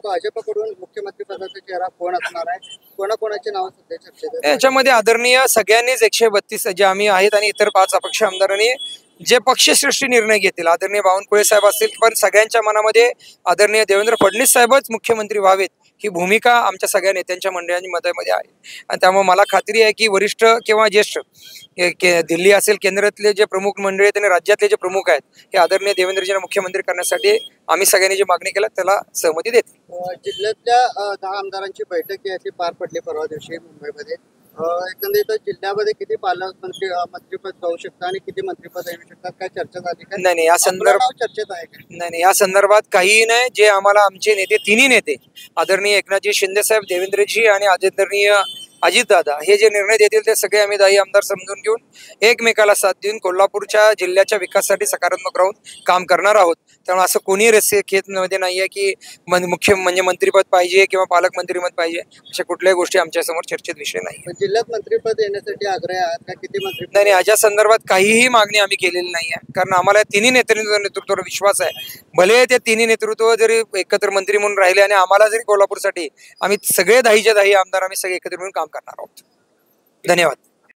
भाजपकडून मुख्यमंत्री पदाचा चेहरा कोण असणार आहे, कोणाकोणाची नावं सध्या चर्चेत आहेत? याच्यामध्ये आदरणीय सगळ्यांनीच 132 जे आम्ही आहेत आणि इतर 5 अपक्ष आमदारांनी जे पक्षश्रेष्ठी निर्णय घेतील, आदरणीय बावनकुळे साहेब असतील, पण सगळ्यांच्या मनामध्ये आदरणीय देवेंद्र फडणवीस साहेबच मुख्यमंत्री व्हावेत ही भूमिका आमच्या सगळ्या नेत्यांच्या मंडळांमध्ये आहे. आणि त्यामुळे मला खात्री आहे की वरिष्ठ किंवा ज्येष्ठ दिल्ली असेल, केंद्रातले जे प्रमुख मंडळी आहेत आणि राज्यातले जे प्रमुख आहेत हे आदरणीय देवेंद्रजींना मुख्यमंत्री करण्यासाठी आम्ही सगळ्यांनी जी मागणी केली त्याला सहमती देतील. जिल्ह्यातल्या 10 आमदारांची बैठक आहे ती पार पडली परवा दिवशी मुंबईमध्ये. एकंदरीत जिल्ह्यामध्ये किती पालकमंत्री मंत्रिपद जाऊ शकतं आणि किती मंत्रिपद येऊ शकतात, काय चर्चा झाली का? नाही या संदर्भात चर्चेत आहे का? नाही या संदर्भात काहीही नाही. जे आम्हाला आमचे नेते तिन्ही नेते आदरणीय एकनाथजी शिंदे साहेब, देवेंद्रजी आणि आदरणीय अजितदादा हे जे निर्णय देतील ते सगळे आम्ही 10 आमदार समजून घेऊन एकमेकाला साथ देऊन कोल्हापूरच्या जिल्ह्याच्या विकासासाठी सकारात्मक राहून काम करणार आहोत. त्यामुळे असं कोणी खेळमध्ये नाहीये की मुख्य म्हणजे मंत्रिपद पाहिजे किंवा पालकमंत्रीपद पाहिजे, अशा कुठल्याही गोष्टी आमच्या समोर चर्चेत विषय नाही. जिल्ह्यात मंत्रिपद येण्यासाठी आग्रह आहात का? किती मंत्री? नाही याच्या संदर्भात काहीही मागणी आम्ही केलेली नाही आहे, कारण आम्हाला तिन्ही नेतृत्वावर विश्वास आहे. भले ते तिन्ही नेतृत्व जरी एकत्र मंत्री म्हणून राहिले आणि आम्हाला जरी कोल्हापूरसाठी आम्ही सगळे 10च्या 10 आमदार आम्ही सगळे एकत्र म्हणून काम करणार आहोत. धन्यवाद.